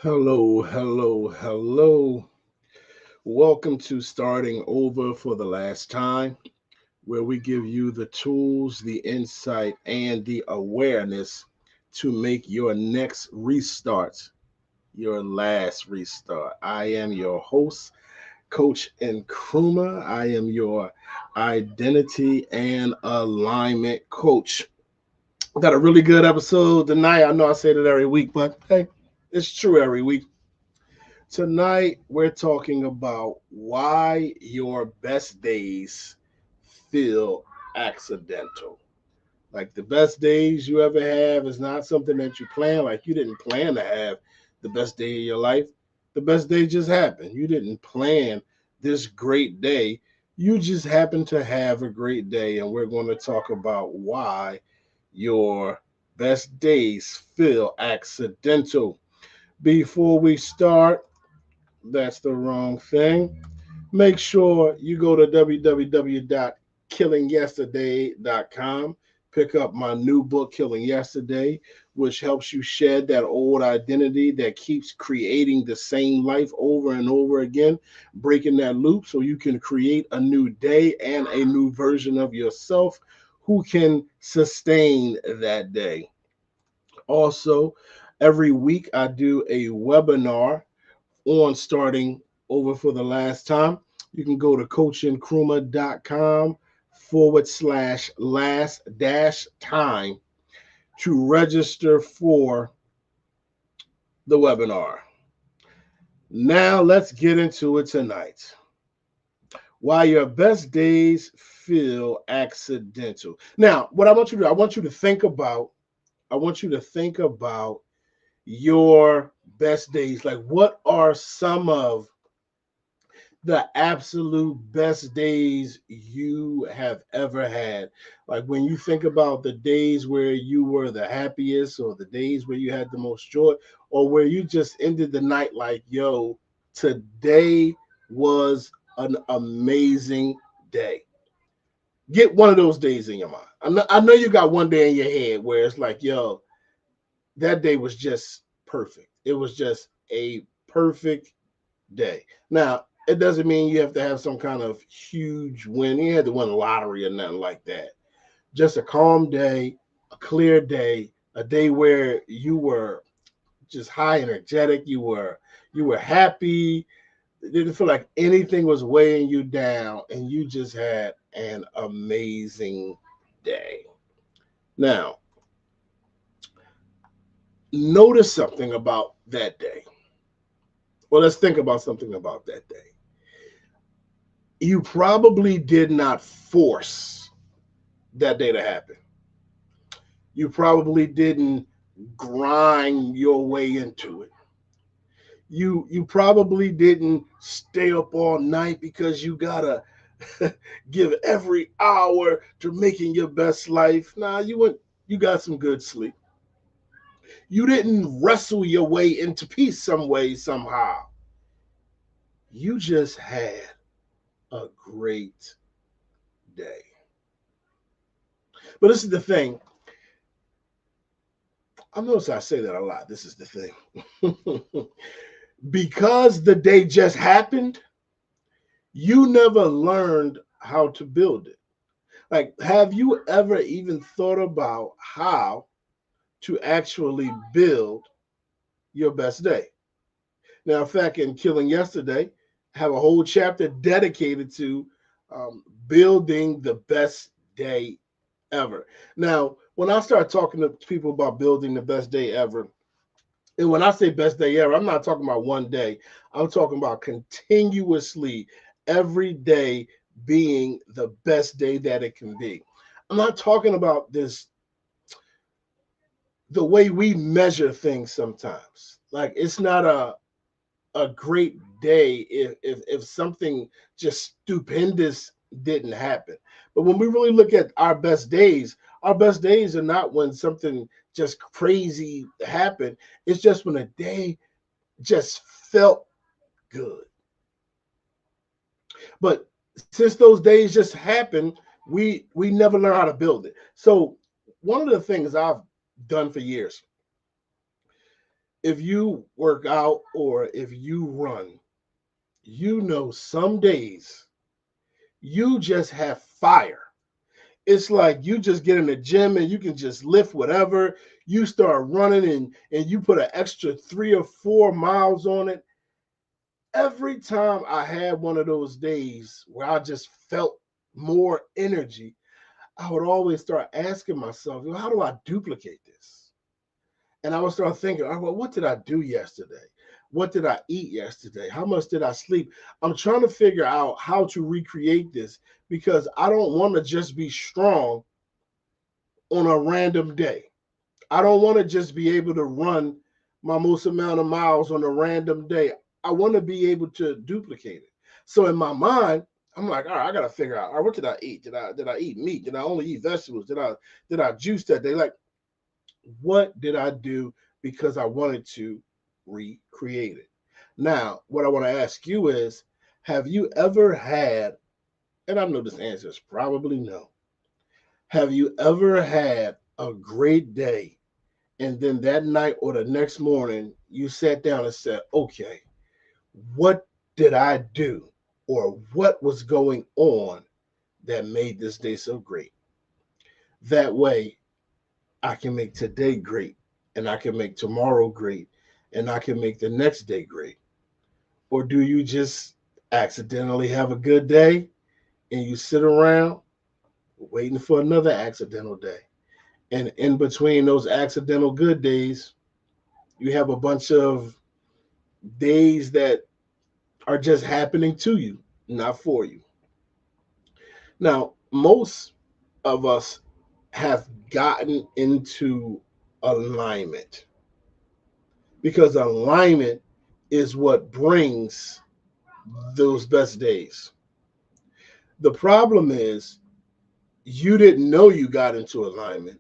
Hello, hello, hello. Welcome to Starting Over for the Last Time, where we give you the tools, the insight, and the awareness to make your next restart your last restart. I am your host, Coach Nkrumah. I am your identity and alignment coach. Got a really good episode tonight. I know I say that every week, but hey, it's true every week. Tonight, we're talking about why your best days feel accidental. Like the best days you ever have is not something that you plan. Like you didn't plan to have the best day of your life. The best day just happened. You didn't plan this great day. You just happened to have a great day. And we're going to talk about why your best days feel accidental. Before we start, that's the wrong thing. Make sure you go to www.killingyesterday.com. Pick up my new book, Killing Yesterday, which helps you shed that old identity that keeps creating the same life over and over again, breaking that loop so you can create a new day and a new version of yourself who can sustain that day. Also, every week I do a webinar on starting over for the last time. You can go to coachandkrumah.com /last dash time to register for the webinar. Now let's get into it tonight. Why your best days feel accidental. Now, what I want you to do, I want you to think about your best days. Like what are some of the absolute best days you have ever had? Like when you think about the days where you were the happiest, or the days where you had the most joy, or where you just ended the night like, yo, today was an amazing day. Get one of those days in your mind. I know you got one day in your head where it's like, yo, that day was just perfect. It was just a perfect day. Now, it doesn't mean you have to have some kind of huge win. You had to win the lottery or nothing like that. Just a calm day, a clear day, a day where you were just high energetic. You were happy. It didn't feel like anything was weighing you down, and you just had an amazing day. Now, notice something about that day. Well, let's think about something about that day. You probably did not force that day to happen. You probably didn't grind your way into it. You probably didn't stay up all night because you gotta give every hour to making your best life. Nah, you got some good sleep. You didn't wrestle your way into peace some way, somehow. You just had a great day. But this is the thing. I notice I say that a lot. This is the thing. Because the day just happened, you never learned how to build it. Like, have you ever even thought about how to actually build your best day? Now, in fact, in Killing Yesterday, I have a whole chapter dedicated to building the best day ever. Now, when I start talking to people about building the best day ever, and when I say best day ever, I'm not talking about one day. I'm talking about continuously every day being the best day that it can be. I'm not talking about this the way we measure things sometimes. Like it's not a great day if something just stupendous didn't happen. But when we really look at our best days are not when something just crazy happened. It's just when a day just felt good. But since those days just happened, we never learn how to build it. So one of the things I've done for years, If you work out or if you run, some days you just have fire. It's like you just get in the gym and you can just lift whatever. You start running and you put an extra 3 or 4 miles on it. Every time I had one of those days where I just felt more energy, I would always start asking myself, how do I duplicate this? And I would start thinking, oh, well, what did I do yesterday? What did I eat yesterday? How much did I sleep? I'm trying to figure out how to recreate this because I don't want to just be strong on a random day. I don't want to just be able to run my most amount of miles on a random day. I want to be able to duplicate it. So in my mind, I'm like, all right, I gotta figure out, all right, what did I eat? Did I eat meat? Did I only eat vegetables? Did I juice that day? Like, what did I do because I wanted to recreate it? Now, what I want to ask you is, have you ever had, and I know this answer is probably no, have you ever had a great day and then that night or the next morning you sat down and said, okay, what did I do or what was going on that made this day so great? That way I can make today great and I can make tomorrow great and I can make the next day great. Or do you just accidentally have a good day and you sit around waiting for another accidental day? And in between those accidental good days, you have a bunch of days that are just happening to you, not for you. Now, most of us have gotten into alignment because alignment is what brings those best days. The problem is you didn't know you got into alignment.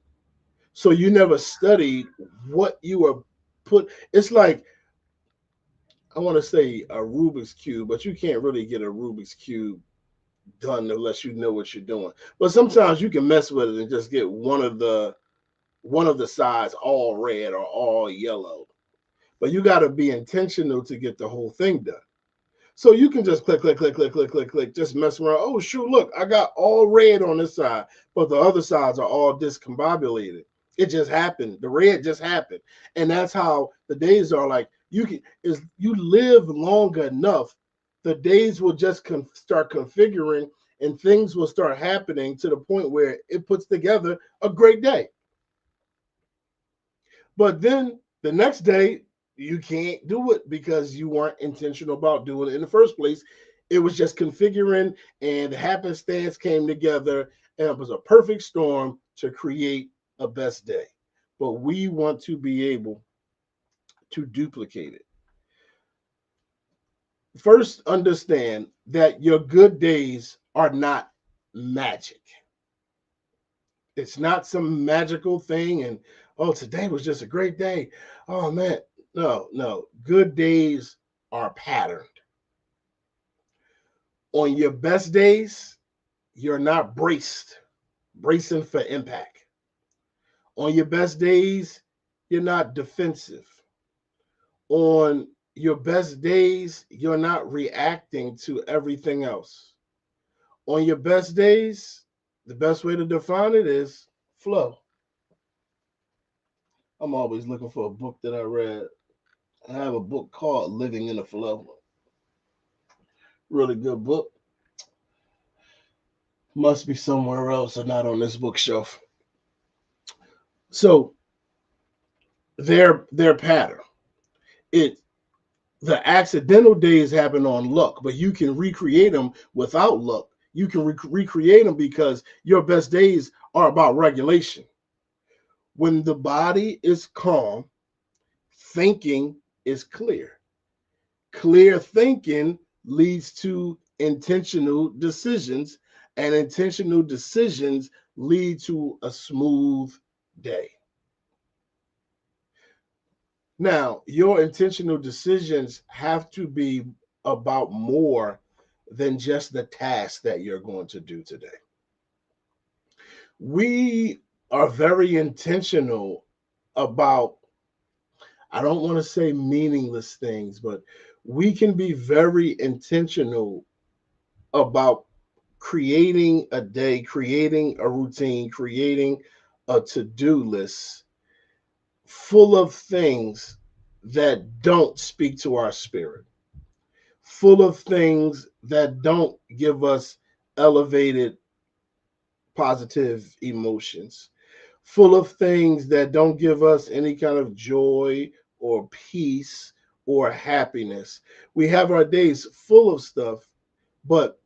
So you never studied what you were put. It's like, I want to say a Rubik's Cube, but you can't really get a Rubik's Cube done unless you know what you're doing. But sometimes you can mess with it and just get one of the sides all red or all yellow. But you got to be intentional to get the whole thing done. So you can just click, click, click, click, click, click, click, just mess around. Oh, shoot, look, I got all red on this side, but the other sides are all discombobulated. It just happened. The red just happened. And that's how the days are. Like, you live long enough, the days will just start configuring and things will start happening to the point where it puts together a great day. But then the next day, you can't do it because you weren't intentional about doing it in the first place. It was just configuring, and the happenstance came together, and it was a perfect storm to create a best day. But we want to be able to duplicate it. First, understand that your good days are not magic. It's not some magical thing, and oh, today was just a great day. Oh man, no, no. Good days are patterned. On your best days, you're not bracing for impact. On your best days, you're not defensive. On your best days, you're not reacting to everything else. On your best days, the best way to define it is flow. I'm always looking for a book that I read. I have a book called Living in the Flow. Really good book. Must be somewhere else or not on this bookshelf. So their pattern. It the accidental days happen on luck, but you can recreate them without luck. You can recreate them because your best days are about regulation. When the body is calm, thinking is clear. Clear thinking leads to intentional decisions, and intentional decisions lead to a smooth day. Now, your intentional decisions have to be about more than just the task that you're going to do today. We are very intentional about, I don't want to say meaningless things, but we can be very intentional about creating a day, creating a routine, creating a to-do list full of things that don't speak to our spirit, full of things that don't give us elevated positive emotions, full of things that don't give us any kind of joy or peace or happiness. We have our days full of stuff, but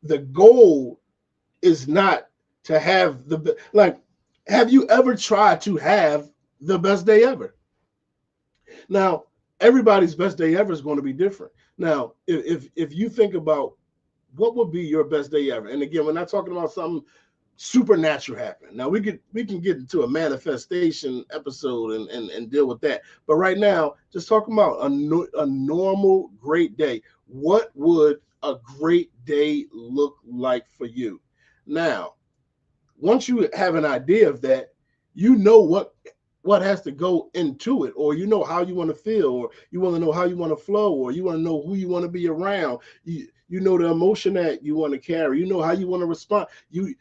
the goal is not to have like, have you ever tried to have the best day ever? Now, everybody's best day ever is going to be different. Now, if you think about what would be your best day ever, and again, we're not talking about something supernatural happening. Now we can get into a manifestation episode and deal with that. But right now, just talking about a normal great day. What would a great day look like for you? Now, once you have an idea of that, you know what has to go into it, or you know how you want to feel, or you want to know how you want to flow, or you want to know who you want to be around. You know the emotion that you want to carry. You know how you want to respond. You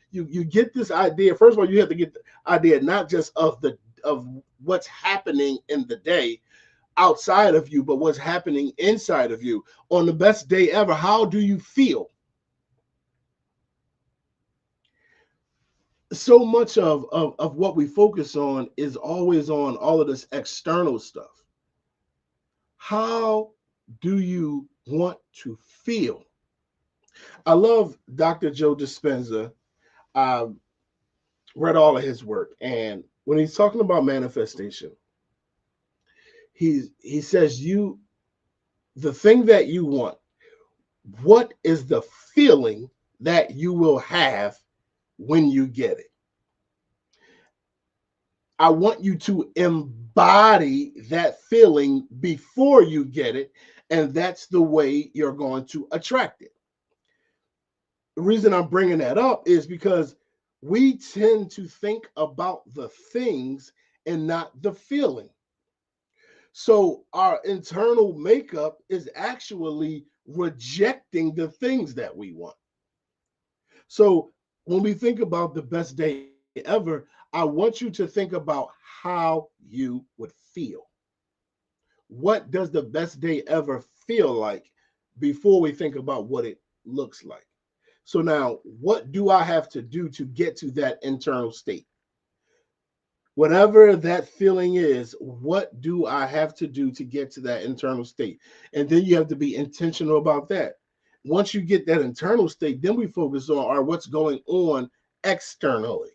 get this idea. First of all, you have to get the idea not just of what's happening in the day outside of you, but what's happening inside of you. On the best day ever, how do you feel? So much of what we focus on is always on all of this external stuff. How do you want to feel? I love Dr. Joe Dispenza. I read all of his work, and when he's talking about manifestation, he says the thing that you want, what is the feeling that you will have when you get it? I want you to embody that feeling before you get it, and that's the way you're going to attract it. The reason I'm bringing that up is because we tend to think about the things and not the feeling. So our internal makeup is actually rejecting the things that we want. So when we think about the best day ever, I want you to think about how you would feel. What does the best day ever feel like before we think about what it looks like? So now, what do I have to do to get to that internal state? Whatever that feeling is, what do I have to do to get to that internal state? And then you have to be intentional about that. Once you get that internal state, then we focus on what's going on externally.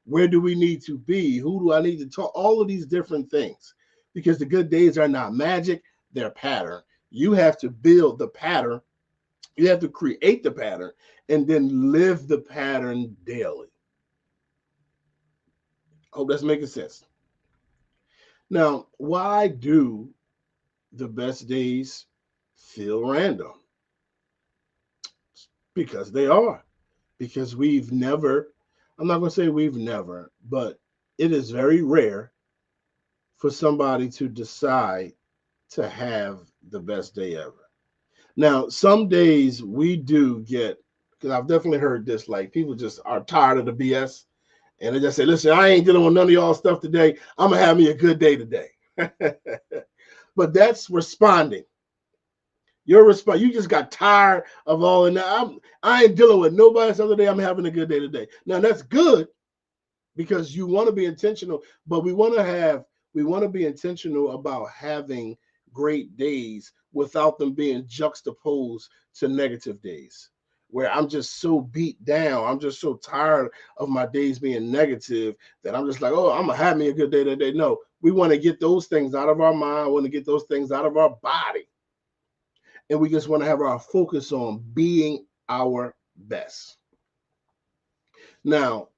Where do we need to be? Who do I need to talk? All of these different things. Because the good days are not magic, they're pattern. You have to build the pattern, you have to create the pattern, and then live the pattern daily. Hope that's making sense. Now, why do the best days feel random? Because they are. Because we've never, I'm not going to say we've never, but it is very rare for somebody to decide to have the best day ever. Now, some days we do get, because I've definitely heard this, like people just are tired of the BS and they just say, listen, I ain't dealing with none of y'all stuff today. I'm going to have me a good day today. But that's responding. Your response, you just got tired of all, and I ain't dealing with nobody else other day. I'm having a good day today. Now that's good because you want to be intentional, but we want to be intentional about having great days without them being juxtaposed to negative days where I'm just so beat down. I'm just so tired of my days being negative that I'm just like, oh, I'm gonna have me a good day today. No, we want to get those things out of our mind, want to get those things out of our body. And we just want to have our focus on being our best. Now,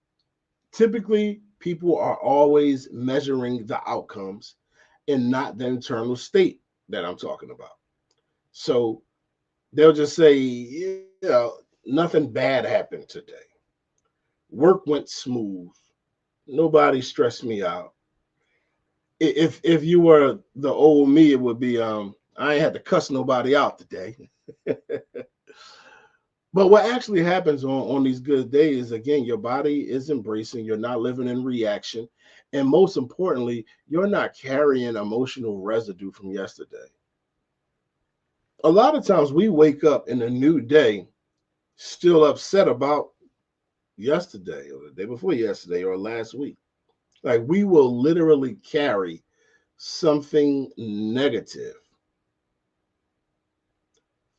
typically, people are always measuring the outcomes and not the internal state that I'm talking about. So they'll just say, nothing bad happened today. Work went smooth. Nobody stressed me out. If you were the old me, it would be I ain't had to cuss nobody out today. But what actually happens on these good days, again, your body is embracing, you're not living in reaction. And most importantly, you're not carrying emotional residue from yesterday. A lot of times we wake up in a new day still upset about yesterday or the day before yesterday or last week. Like we will literally carry something negative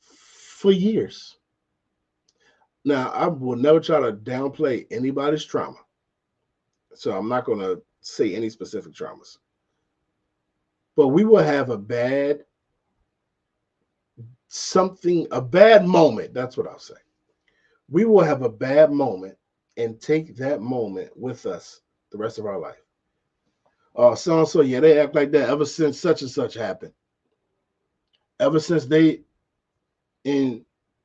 for years. Now, I will never try to downplay anybody's trauma. So I'm not going to say any specific traumas. But we will have a bad moment. That's what I'll say. We will have a bad moment and take that moment with us the rest of our life. Oh, so and so, yeah, they act like that ever since such and such happened. Ever since they and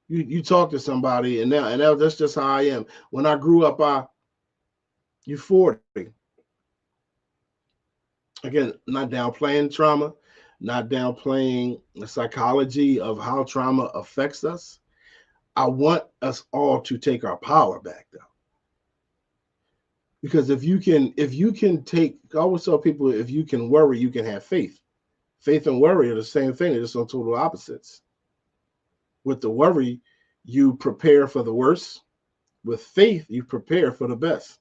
you talk to somebody and that's just how I am. When I grew up, you 40. Again, not downplaying trauma, not downplaying the psychology of how trauma affects us. I want us all to take our power back though. Because if you can take, I always tell people, if you can worry, you can have faith. Faith and worry are the same thing, they're just on total opposites. With the worry, you prepare for the worst. With faith, you prepare for the best.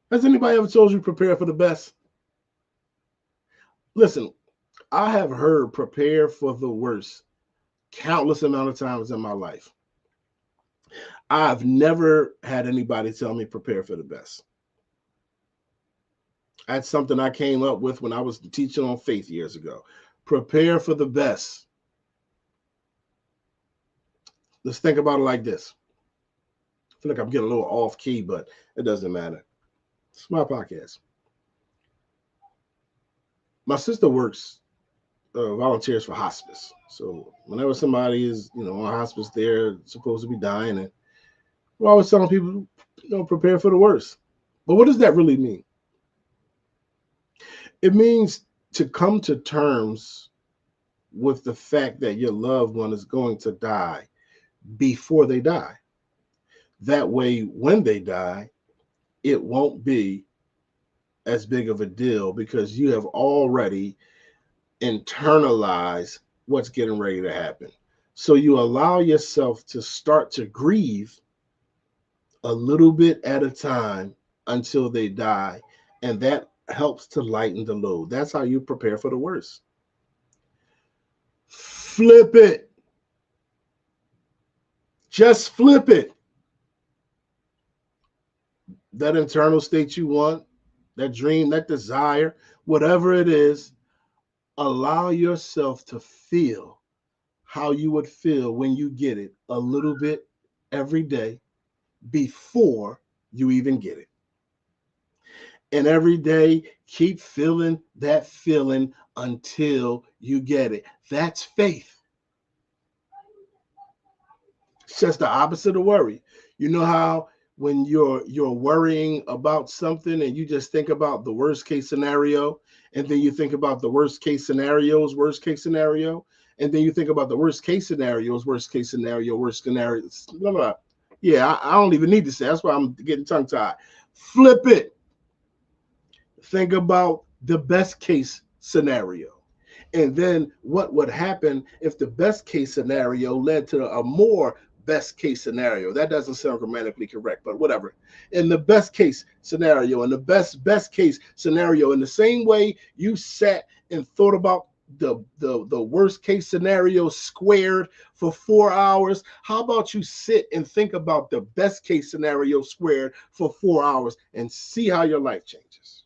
Has anybody ever told you prepare for the best? Listen, I have heard prepare for the worst countless amount of times in my life. I've never had anybody tell me prepare for the best. That's something I came up with when I was teaching on faith years ago. Prepare for the best. Let's think about it like this. I feel like I'm getting a little off key, but it doesn't matter. It's my podcast. My sister works, volunteers for hospice. So whenever somebody is, on hospice, they're supposed to be dying, and we're always telling people, prepare for the worst. But what does that really mean? It means to come to terms with the fact that your loved one is going to die before they die. That way, when they die, it won't be as big of a deal because you have already internalized what's getting ready to happen. So you allow yourself to start to grieve a little bit at a time until they die. And that helps to lighten the load. That's how you prepare for the worst. Flip it. Just flip it. That internal state you want, that dream, that desire, whatever it is, allow yourself to feel how you would feel when you get it a little bit every day before you even get it. And every day, keep feeling that feeling until you get it. That's faith. It's just the opposite of worry. You know how when you're worrying about something and you just think about the worst case scenario, and then you think about the worst case scenarios, and then you think about the worst case scenarios, worst case scenario, worst scenarios. Blah, blah. Yeah, I don't even need to say. That's why I'm getting tongue tied. Flip it. Think about the best case scenario. And then what would happen if the best case scenario led to a more best case scenario? That doesn't sound grammatically correct, but whatever. In the best case scenario, in the best case scenario, in the same way you sat and thought about the worst case scenario squared for 4 hours, how about you sit and think about the best case scenario squared for 4 hours and see how your life changes?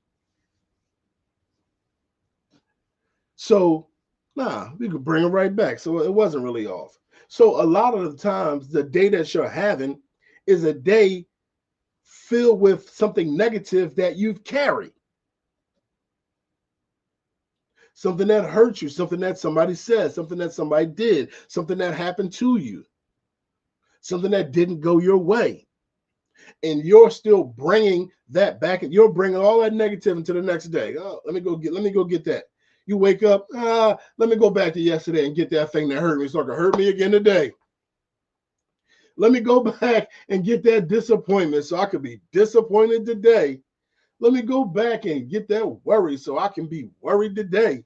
So, we could bring it right back. So it wasn't really off. So a lot of the times, the day that you're having is a day filled with something negative that you've carried. Something that hurt you, something that somebody said, something that somebody did, something that happened to you, something that didn't go your way. and you're still bringing that back, and you're bringing all that negative into the next day. Oh, let me go get that. You wake up, let me go back to yesterday and get that thing that hurt me so it can hurt me again today. Let me go back and get that disappointment so I could be disappointed today. Let me go back and get that worry so I can be worried today.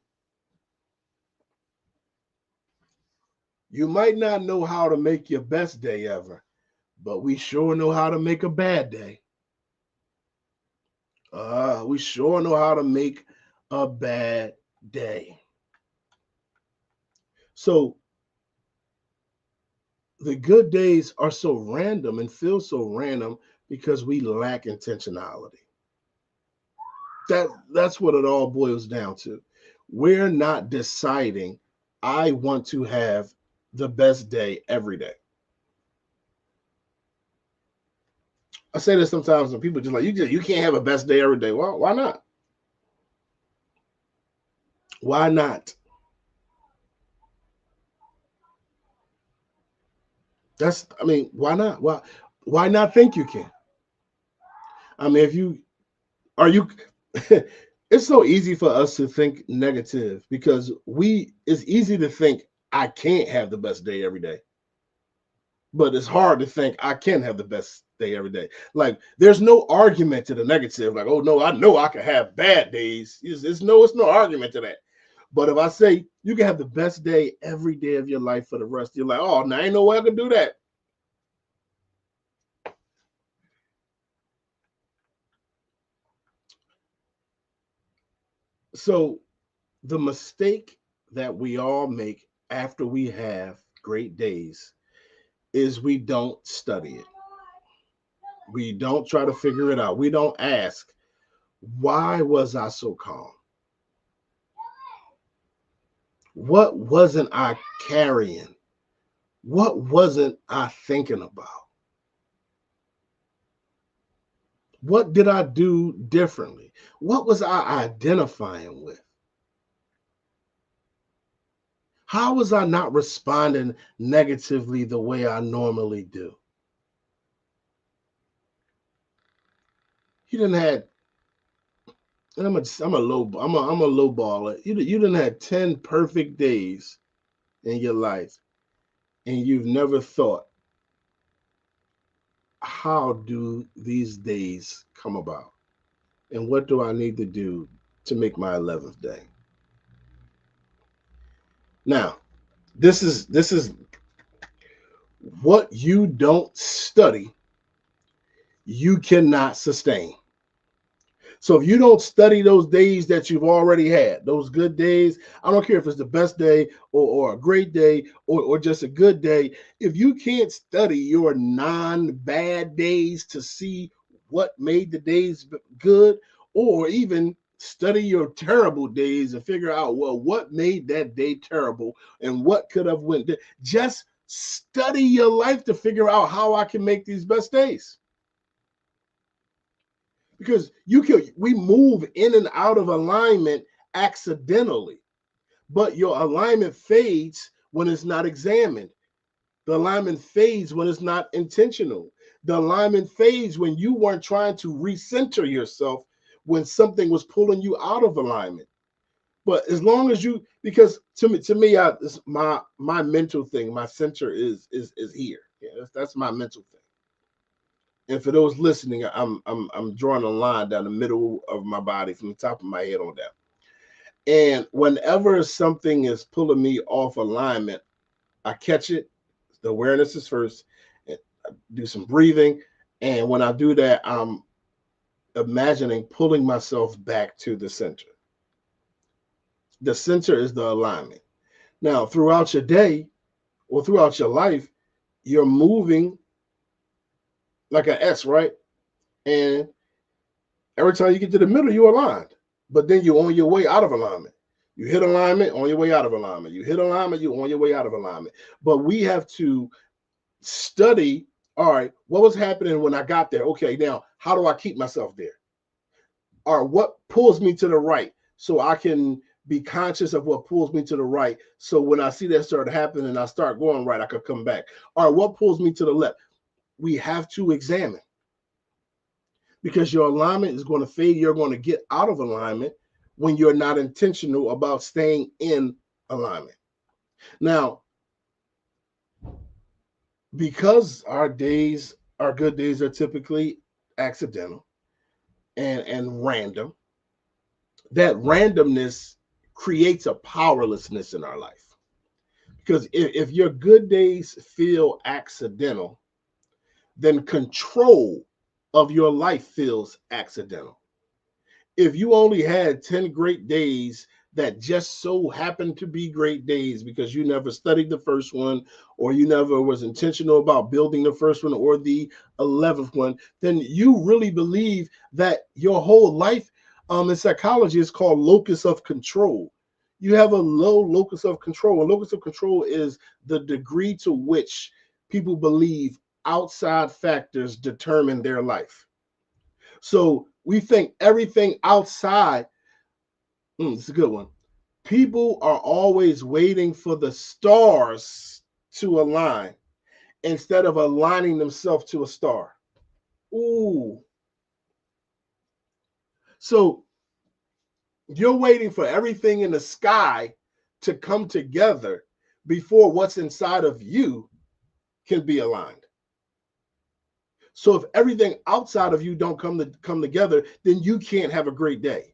You might not know how to make your best day ever, but we sure know how to make a bad day. We sure know how to make a bad day. So the good days are so random and feel so random because we lack intentionality. That's what it all boils down to. We're not deciding, I want to have the best day every day. I say this sometimes when people just like, you can't have a best day every day. Well, why not? Why not? Why not? Why not think you can? I mean, it's so easy for us to think negative because it's easy to think I can't have the best day every day. But it's hard to think I can have the best day every day. Like there's no argument to the negative. Like, oh no, I know I can have bad days. It's no argument to that. But if I say you can have the best day every day of your life for the rest, you're like, oh, now ain't no way I can do that. So the mistake that we all make after we have great days is we don't study it. We don't try to figure it out. We don't ask, why was I so calm? What wasn't I carrying? What wasn't I thinking about? What did I do differently? What was I identifying with? How was I not responding negatively the way I normally do? You didn't have, and I'm a low baller. You didn't have 10 perfect days in your life, and you've never thought, how do these days come about? And what do I need to do to make my 11th day? Now, this is what you don't study, you cannot sustain. So if you don't study those days that you've already had, those good days, I don't care if it's the best day or a great day or just a good day. If you can't study your non-bad days to see what made the days good, or even study your terrible days and figure out, well, what made that day terrible and what could have went. Just study your life to figure out how I can make these best days. Because we move in and out of alignment accidentally, but your alignment fades when it's not examined. The alignment fades when it's not intentional. The alignment fades when you weren't trying to recenter yourself when something was pulling you out of alignment. But as long as you, because to me, my mental thing, my center is here. Yeah, that's my mental thing. And for those listening, I'm drawing a line down the middle of my body from the top of my head on down. And whenever something is pulling me off alignment, I catch it. The awareness is first. I do some breathing. And when I do that, I'm imagining pulling myself back to the center. The center is the alignment. Now, throughout your day or throughout your life, you're moving like an S, right? And every time you get to the middle, you're aligned. But then you're on your way out of alignment. You hit alignment, on your way out of alignment. You hit alignment, you're on your way out of alignment. But we have to study, all right, what was happening when I got there? Okay, now, how do I keep myself there? Or what pulls me to the right so I can be conscious of what pulls me to the right. So when I see that start happening and I start going right, I could come back. Or what pulls me to the left? We have to examine. because your alignment is going to fade. You're going to get out of alignment when you're not intentional about staying in alignment. Now, because our good days are typically accidental and random, that randomness creates a powerlessness in our life. Because if your good days feel accidental, then control of your life feels accidental. If you only had 10 great days that just so happened to be great days because you never studied the first one, or you never was intentional about building the first one or the 11th one, then you really believe that your whole life, in psychology, is called locus of control. You have a low locus of control. A locus of control is the degree to which people believe outside factors determine their life. So we think everything outside, it's a good one. People are always waiting for the stars to align instead of aligning themselves to a star. Ooh. So you're waiting for everything in the sky to come together before what's inside of you can be aligned. So if everything outside of you don't come together, then you can't have a great day.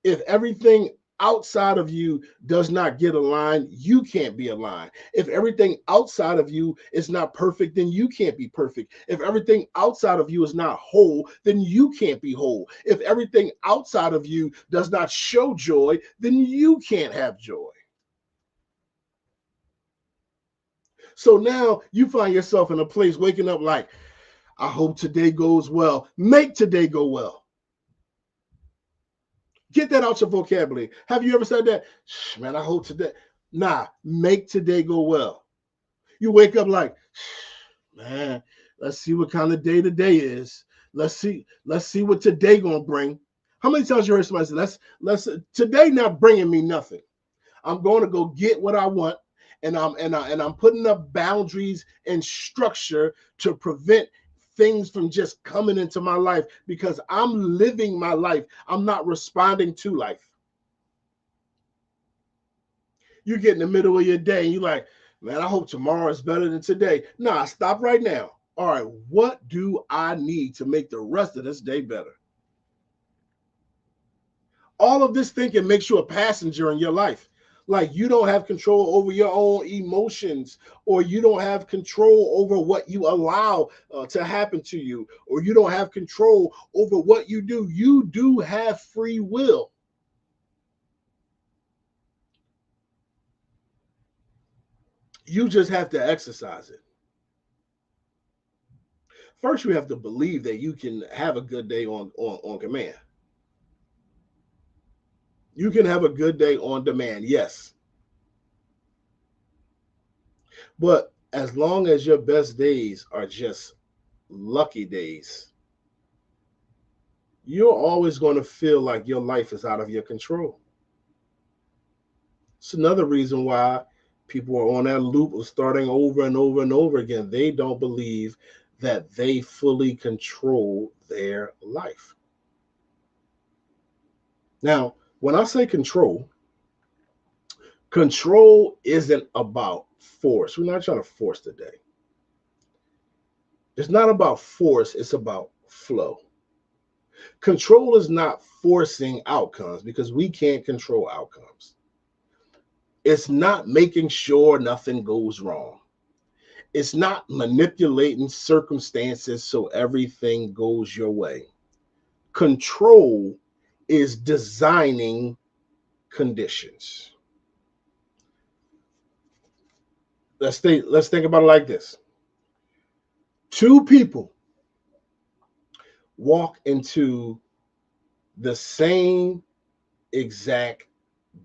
If everything outside of you does not get aligned, you can't be aligned. If everything outside of you is not perfect, then you can't be perfect. If everything outside of you is not whole, then you can't be whole. If everything outside of you does not show joy, then you can't have joy. So now you find yourself in a place waking up like, I hope today goes well. Make today go well. Get that out your vocabulary. Have you ever said that? Man, I hope today. Nah, make today go well. You wake up like, man, let's see what kind of day today is. Let's see what today gonna bring. How many times you heard somebody say, let's today not bringing me nothing. I'm going to go get what I want, and I'm putting up boundaries and structure to prevent things from just coming into my life because I'm living my life. I'm not responding to life. You get in the middle of your day and you're like, man, I hope tomorrow is better than today. Nah, stop right now. All right, what do I need to make the rest of this day better? All of this thinking makes you a passenger in your life. Like you don't have control over your own emotions, or you don't have control over what you allow to happen to you, or you don't have control over what you do. You do have free will. You just have to exercise it. First, you have to believe that you can have a good day on command. You can have a good day on demand, yes. But as long as your best days are just lucky days, you're always going to feel like your life is out of your control. It's another reason why people are on that loop of starting over and over and over again. They don't believe that they fully control their life. Now, when I say control, control isn't about force. We're not trying to force the day. It's not about force, it's about flow. Control is not forcing outcomes because we can't control outcomes. It's not making sure nothing goes wrong. It's not manipulating circumstances so everything goes your way. Control is designing conditions. Let's think about it like this. Two people walk into the same exact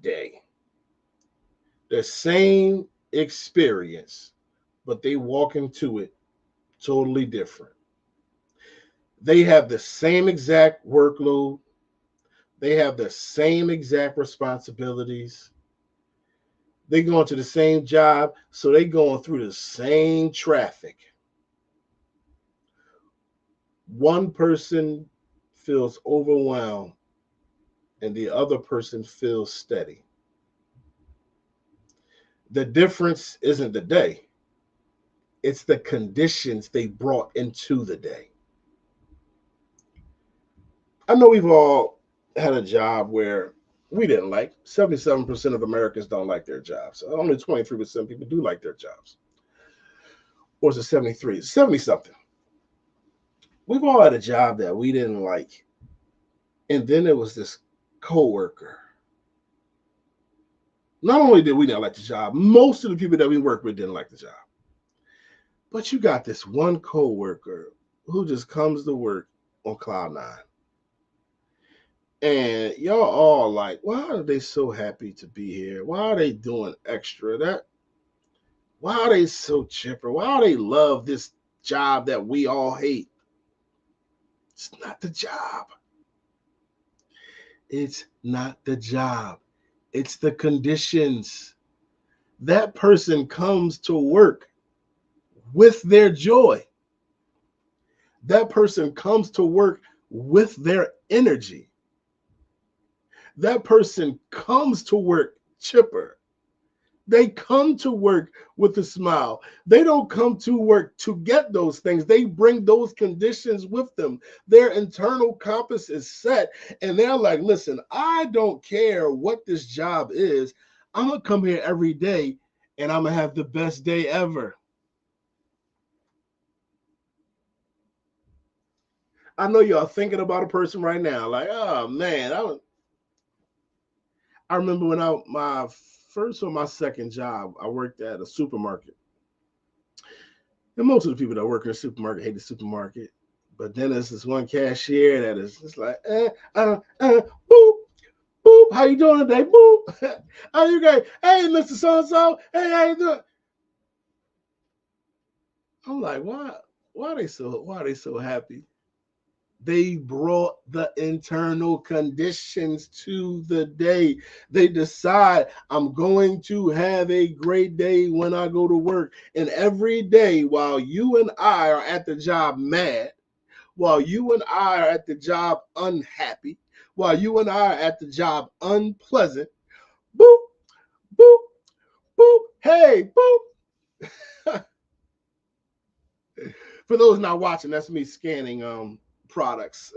day, the same experience, but they walk into it totally different. They have the same exact workload, they have the same exact responsibilities, they going to the same job, so they going through the same traffic. One person feels overwhelmed and the other person feels steady. The difference isn't the day, it's the conditions they brought into the day. I know we've all had a job where we didn't like. 77% of Americans don't like their jobs. Only 23% of people do like their jobs. Or is it 73? 70 something. We've all had a job that we didn't like. And then there was this coworker. Not only did we not like the job, most of the people that we worked with didn't like the job. But you got this one coworker who just comes to work on cloud nine. And y'all all like, why are they so happy to be here? Why are they doing extra? Why are they so chipper? Why do they love this job that we all hate? It's not the job. It's not the job. It's the conditions. That person comes to work with their joy. That person comes to work with their energy. That person comes to work chipper. They come to work with a smile. They don't come to work to get those things. They bring those conditions with them. Their internal compass is set, and they're like, listen, I don't care what this job is. I'm going to come here every day, and I'm going to have the best day ever. I know y'all thinking about a person right now, like, oh, man, I remember when my first or my second job, I worked at a supermarket. And most of the people that work in a supermarket hate the supermarket. But then there's this one cashier that is just like, boop, boop, how you doing today? Boop. How you guys? Hey, Mr. So-and-so. Hey, how you doing? I'm like, why are they so happy? They brought the internal conditions to the day. They decide, I'm going to have a great day when I go to work. And every day, while you and I are at the job mad, while you and I are at the job unhappy, while you and I are at the job unpleasant, boop, boop, boop, hey, boop. For those not watching, that's me scanning products.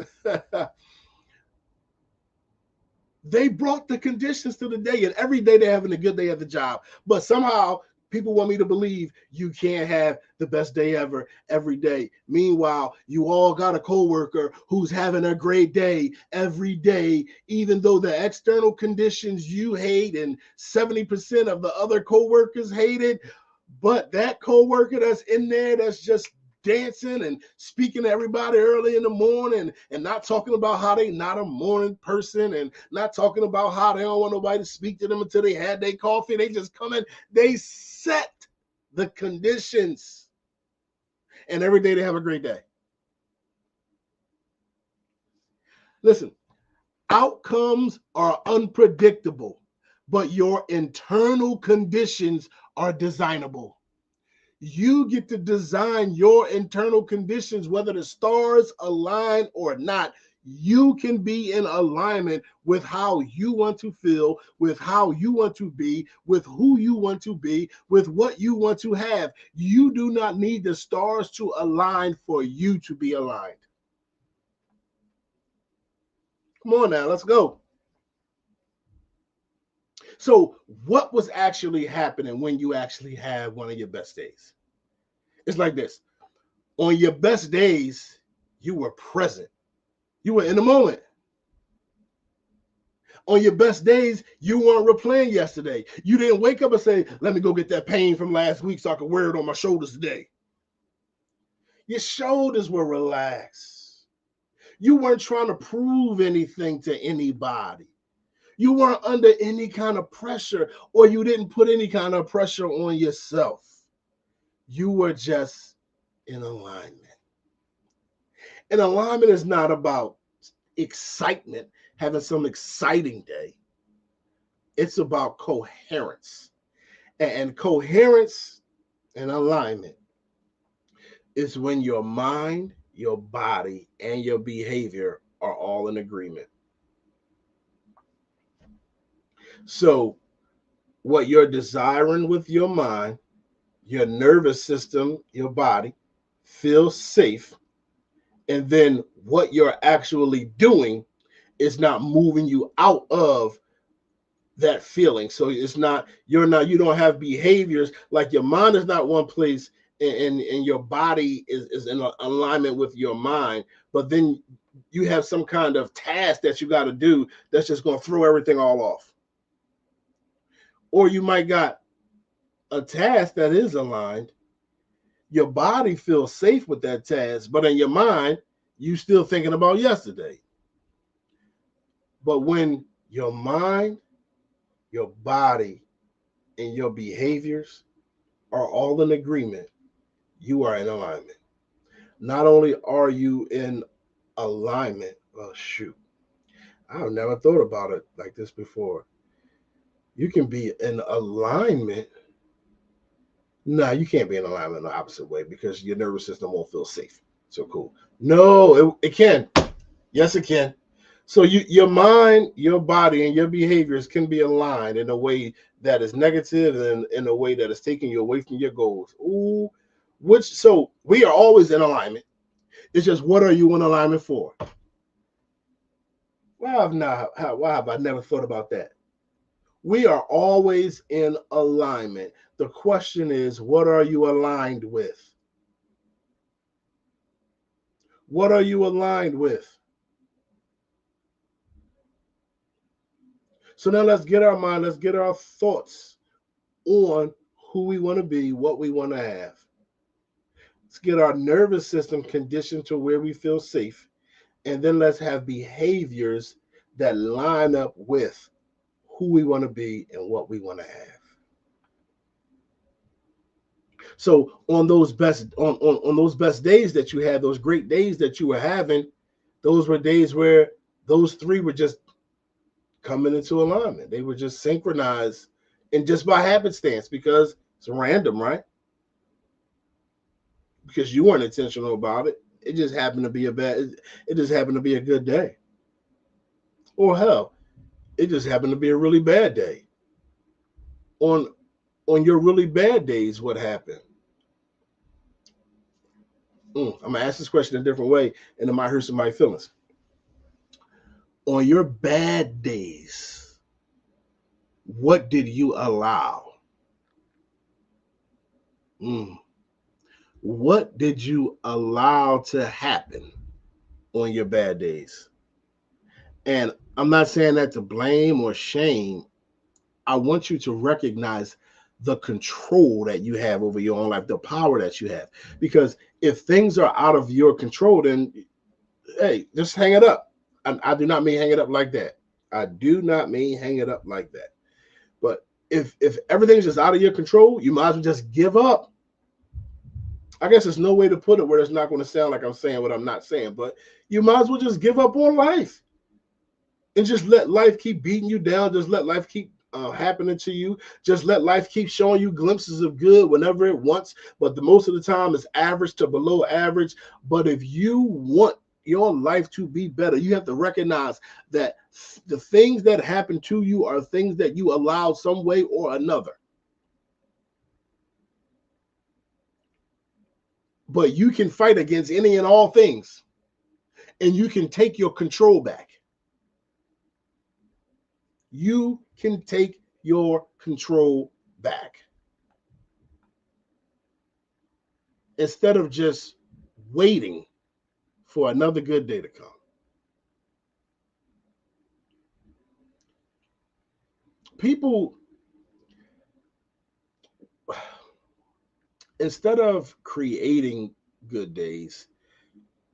They brought the conditions to the day, and every day they're having a good day at the job. But somehow people want me to believe you can't have the best day ever every day. Meanwhile, you all got a coworker who's having a great day every day, even though the external conditions you hate and 70% of the other coworkers hate it. But that coworker that's in there that's just dancing and speaking to everybody early in the morning and not talking about how they not a morning person and not talking about how they don't want nobody to speak to them until they had their coffee. They just come in, they set the conditions, and every day they have a great day. Listen, outcomes are unpredictable, but your internal conditions are designable. You get to design your internal conditions, whether the stars align or not. You can be in alignment with how you want to feel, with how you want to be, with who you want to be, with what you want to have. You do not need the stars to align for you to be aligned. Come on now, let's go. So, what was actually happening when you actually have one of your best days? It's like this. On your best days, you were present. You were in the moment. On your best days, you weren't replaying yesterday. You didn't wake up and say, let me go get that pain from last week so I can wear it on my shoulders today. Your shoulders were relaxed. You weren't trying to prove anything to anybody. You weren't under any kind of pressure, or you didn't put any kind of pressure on yourself. You were just in alignment. And alignment is not about excitement, having some exciting day. It's about coherence. And coherence and alignment is when your mind, your body, and your behavior are all in agreement. So what you're desiring with your mind, your nervous system, your body feels safe. And then what you're actually doing is not moving you out of that feeling. So it's not, you don't have behaviors like your mind is not one place, and your body is in alignment with your mind. But then you have some kind of task that you got to do that's just going to throw everything all off. Or you might got a task that is aligned. Your body feels safe with that task, but in your mind, you still thinking about yesterday. But when your mind, your body, and your behaviors are all in agreement, you are in alignment. Not only are you in alignment, oh shoot, I've never thought about it like this before. You can be in alignment. No, you can't be in alignment the opposite way because your nervous system won't feel safe. So cool. No, it can. Yes, it can. So your mind, your body, and your behaviors can be aligned in a way that is negative and in a way that is taking you away from your goals. Ooh, so we are always in alignment. It's just what are you in alignment for? Why have I never thought about that? We are always in alignment. The question is, what are you aligned with? What are you aligned with? So now let's get our mind, let's get our thoughts on who we want to be, what we want to have. Let's get our nervous system conditioned to where we feel safe. And then let's have behaviors that line up with who we want to be and what we want to have. So on those best days that you had, those great days that you were having, those were days where those three were just coming into alignment. They were just synchronized, and just by happenstance, because it's random, right? Because you weren't intentional about it. It just happened to be it just happened to be a good day. Or hell, it just happened to be a really bad day. On your really bad days, what happened? I'm gonna ask this question a different way, and it might hurt somebody's feelings. On your bad days, what did you allow? What did you allow to happen on your bad days? And I'm not saying that to blame or shame. I want you to recognize the control that you have over your own life, the power that you have. Because if things are out of your control, then hey, just hang it up. I do not mean hang it up like that. I do not mean hang it up like that. But if everything's just out of your control, you might as well just give up. I guess there's no way to put it where it's not going to sound like I'm saying what I'm not saying, but you might as well just give up on life and just let life keep beating you down. Just let life keep happening to you. Just let life keep showing you glimpses of good whenever it wants. But the most of the time it's average to below average. But if you want your life to be better, you have to recognize that the things that happen to you are things that you allowed some way or another. But you can fight against any and all things, and you can take your control back. You can take your control back. Instead of just waiting for another good day to come. People, instead of creating good days,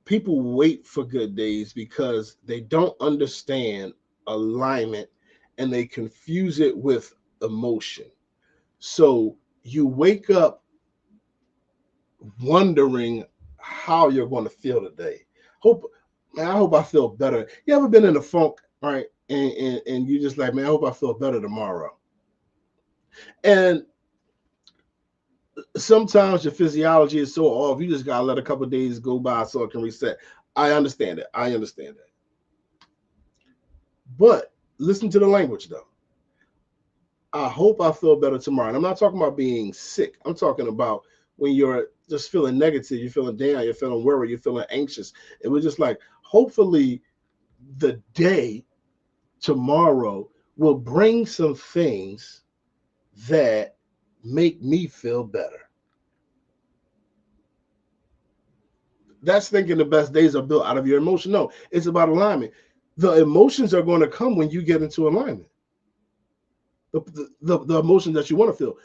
people wait for good days because they don't understand alignment and they confuse it with emotion. So you wake up wondering how you're going to feel today. I hope I feel better. You ever been in a funk, right? And you just like, man, I hope I feel better tomorrow. And sometimes your physiology is so off, you just gotta let a couple of days go by so it can reset. I understand that. But listen to the language though. I hope I feel better tomorrow. And I'm not talking about being sick. I'm talking about when you're just feeling negative, you're feeling down, you're feeling worried, you're feeling anxious. It was just like, hopefully, the day tomorrow will bring some things that make me feel better. That's thinking the best days are built out of your emotion. No, it's about alignment. The emotions are going to come when you get into alignment. The emotions that you want to feel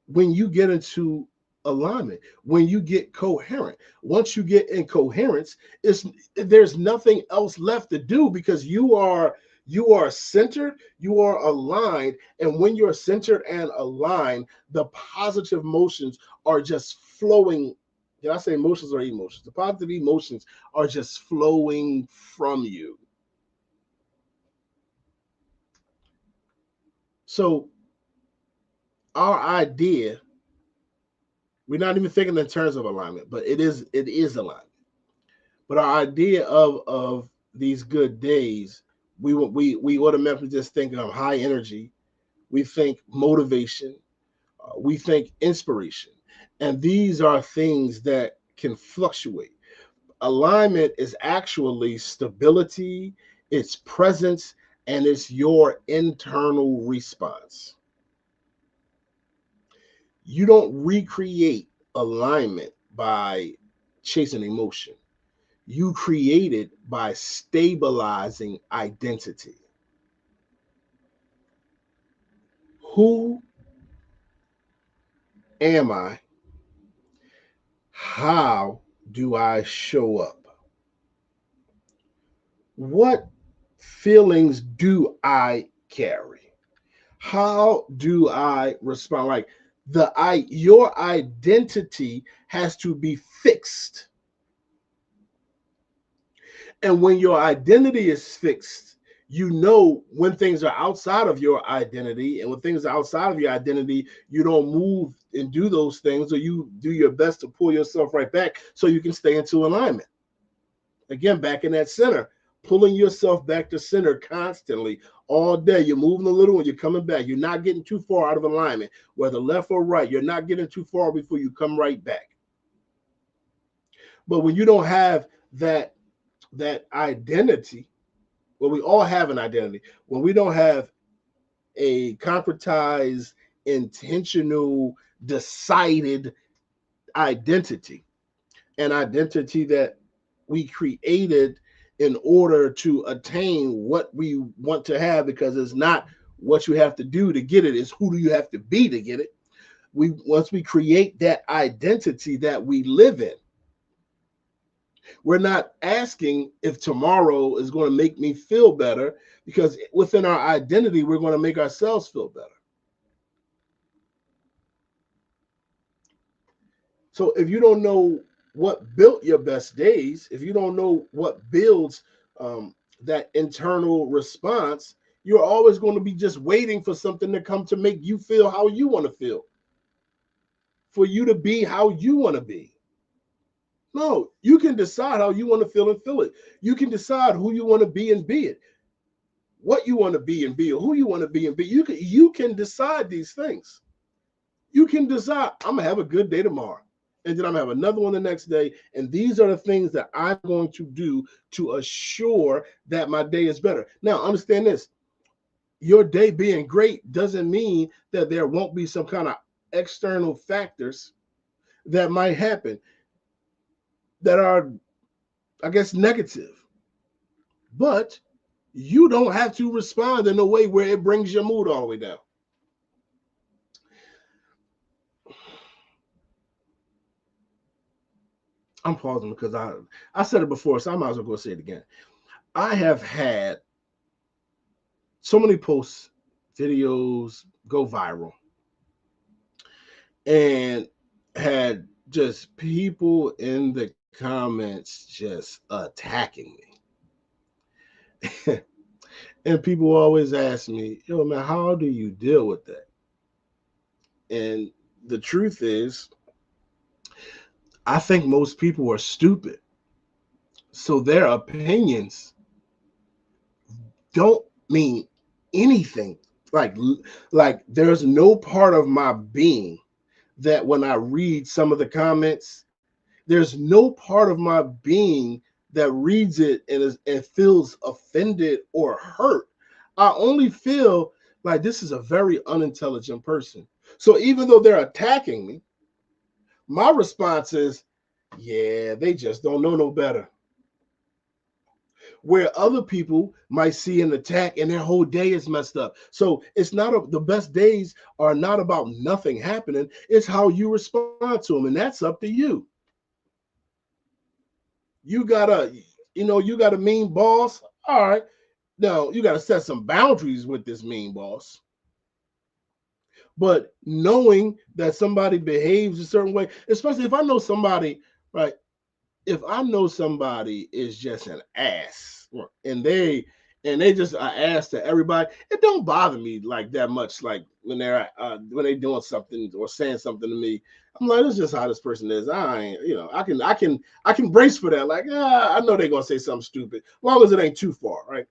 when you get into alignment, when you get coherent. Once you get in coherence, it's there's nothing else left to do because you are centered, you are aligned, and when you're centered and aligned, the positive emotions are just flowing. Did I say emotions or emotions? The positive emotions are just flowing from you. So our idea, we're not even thinking in terms of alignment, but it is alignment. But our idea of these good days, we automatically just think of high energy. We think motivation. We think inspiration, and these are things that can fluctuate. Alignment is actually stability, it's presence, and it's your internal response. You don't recreate alignment by chasing emotion. You create it by stabilizing identity. Who am I? How do I show up? What feelings do I carry? How do I respond? Like your identity has to be fixed. And when your identity is fixed, you know when things are outside of your identity, and when things are outside of your identity, you don't move and do those things, or you do your best to pull yourself right back so you can stay into alignment. Again, back in that center, pulling yourself back to center constantly all day. You're moving a little and you're coming back. You're not getting too far out of alignment, whether left or right. You're not getting too far before you come right back. But when you don't have that identity, well, we all have an identity. When we don't have a concretized, intentional, decided identity, an identity that we created in order to attain what we want to have, because it's not what you have to do to get it, it's who do you have to be to get it. We Once we create that identity that we live in, we're not asking if tomorrow is going to make me feel better, because within our identity, we're going to make ourselves feel better. So if you don't know what built your best days, if you don't know what builds that internal response, you're always going to be just waiting for something to come to make you feel how you want to feel, for you to be how you want to be. No, you can decide how you want to feel and feel it. You can decide who you want to be and be it. What you want to be and be, or who you want to be and be. You can decide these things. You can decide, I'm gonna have a good day tomorrow, and then I'm gonna have another one the next day. And these are the things that I'm going to do to assure that my day is better. Now, understand this: your day being great doesn't mean that there won't be some kind of external factors that might happen that are, I guess, negative. But you don't have to respond in a way where it brings your mood all the way down. I'm pausing because I said it before, so I might as well go say it again. I have had so many posts, videos go viral, and had just people in the comments just attacking me. And people always ask me, yo, man, how do you deal with that? And the truth is, I think most people are stupid. So their opinions don't mean anything. Like, like there's no part of my being that when I read some of the comments, there's no part of my being that reads it and feels offended or hurt. I only feel like this is a very unintelligent person. So even though they're attacking me, my response is, yeah, they just don't know no better. Where other people might see an attack and their whole day is messed up. So it's not the best days are not about nothing happening. It's how you respond to them, and that's up to you. You gotta, you got a mean boss. All right, now you gotta set some boundaries with this mean boss. But knowing that somebody behaves a certain way, especially if I know somebody, right? If I know somebody is just an ass and they just are ass to everybody, it don't bother me like that much. Like when they doing something or saying something to me, I'm like, this is just how this person is. I ain't, I can brace for that. Like, I know they're gonna say something stupid, as long as it ain't too far, right?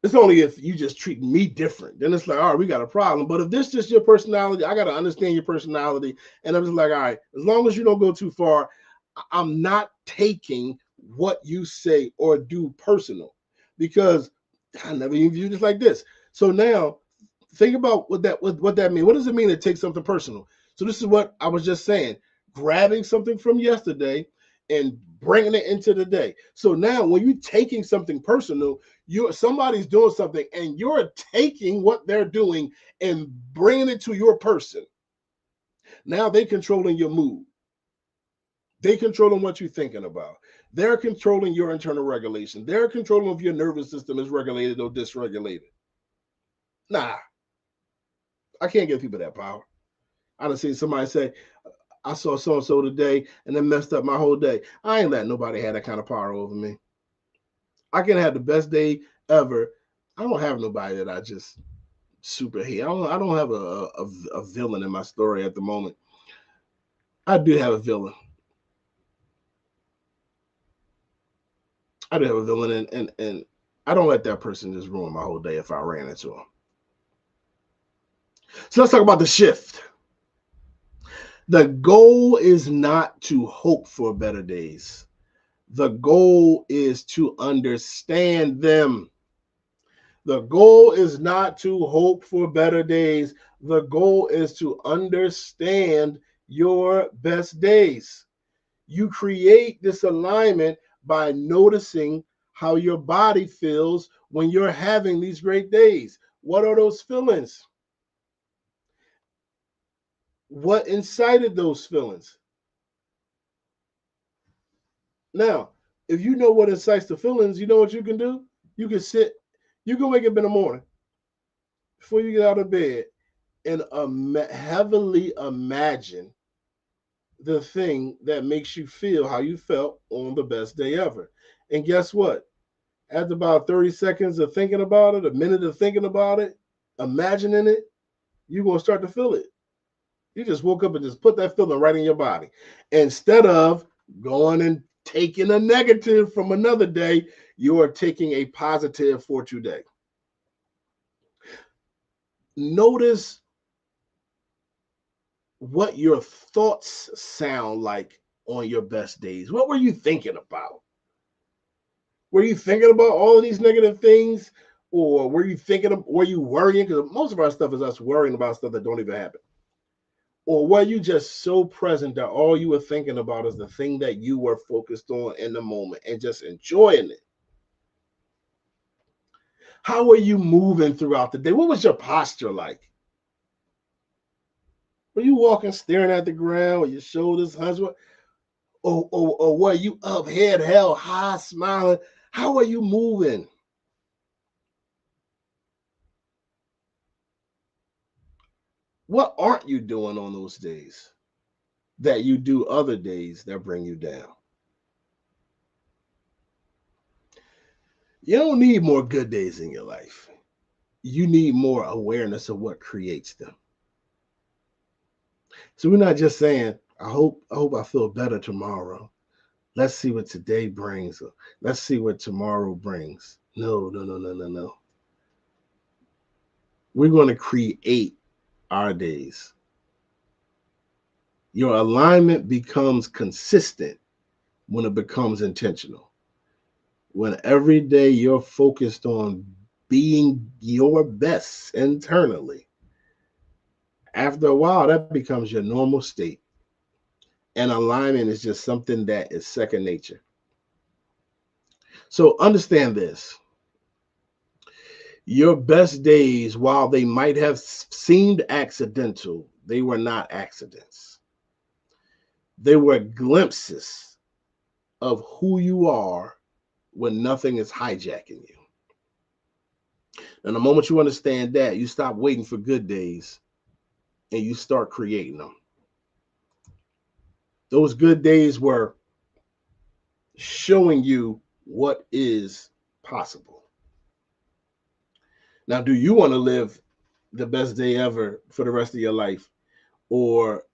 It's only if you just treat me different, then it's like, all right, we got a problem. But if this is just your personality, I got to understand your personality. And I'm just like, all right, as long as you don't go too far, I'm not taking what you say or do personal, because I never even viewed this like this. So now think about what that means. What does it mean to take something personal? So this is what I was just saying, grabbing something from yesterday and bringing it into the day. So now when you're taking something personal, somebody's doing something and you're taking what they're doing and bringing it to your person. Now they controlling your mood. They controlling what you're thinking about. They're controlling your internal regulation. They're controlling if your nervous system is regulated or dysregulated. Nah, I can't give people that power. I done seen somebody say, I saw so and so today and then messed up my whole day. I ain't letting nobody have that kind of power over me. I can have the best day ever. I don't have nobody that I just super hate. I don't have a villain in my story at the moment. I do have a villain. I do have a villain, and I don't let that person just ruin my whole day if I ran into him. So let's talk about the shift. The goal is not to hope for better days. The goal is to understand them. The goal is not to hope for better days. The goal is to understand your best days. You create this alignment by noticing how your body feels when you're having these great days. What are those feelings? What incited those feelings? Now, if you know what incites the feelings, you know what you can do? You can you can wake up in the morning before you get out of bed and heavily imagine the thing that makes you feel how you felt on the best day ever. And guess what? After about 30 seconds of thinking about it, a minute of thinking about it, imagining it, you're going to start to feel it. You just woke up and just put that feeling right in your body. Instead of going and taking a negative from another day, you are taking a positive for today. Notice what your thoughts sound like on your best days. What were you thinking about? Were you thinking about all of these negative things? Or were you worrying? Because most of our stuff is us worrying about stuff that don't even happen. Or were you just so present that all you were thinking about is the thing that you were focused on in the moment and just enjoying it? How were you moving throughout the day? What was your posture like? Were you walking staring at the ground with your shoulders hunched? Or were you up, head held high, smiling? How are you moving? What aren't you doing on those days that you do other days that bring you down? You don't need more good days in your life. You need more awareness of what creates them. So we're not just saying, I hope I feel better tomorrow. Let's see what today brings. Let's see what tomorrow brings. No. We're going to create our days. Your alignment becomes consistent when it becomes intentional. When every day you're focused on being your best internally, after a while, that becomes your normal state. And alignment is just something that is second nature. So understand this. Your best days, while they might have seemed accidental, they were not accidents. They were glimpses of who you are when nothing is hijacking you. And the moment you understand that, you stop waiting for good days and you start creating them. Those good days were showing you what is possible. Now, do you want to live the best day ever for the rest of your life? Or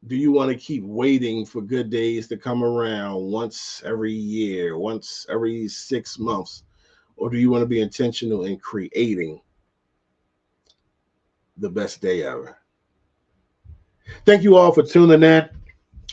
do you want to keep waiting for good days to come around once every year, once every 6 months? Or do you want to be intentional in creating the best day ever? Thank you all for tuning in.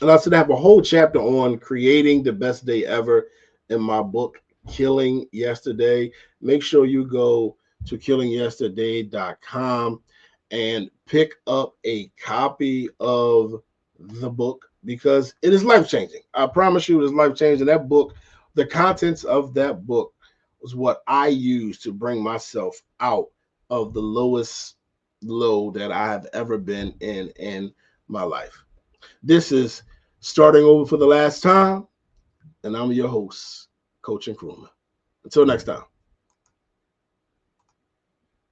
And I said I have a whole chapter on creating the best day ever in my book, Killing Yesterday. Make sure you go to killingyesterday.com and pick up a copy of the book because it is life-changing. I promise you it is life-changing. That book, the contents of that book was what I used to bring myself out of the lowest low that I have ever been in my life. This is Starting Over for the Last Time, and I'm your host, Coach Nkrumah. Until next time.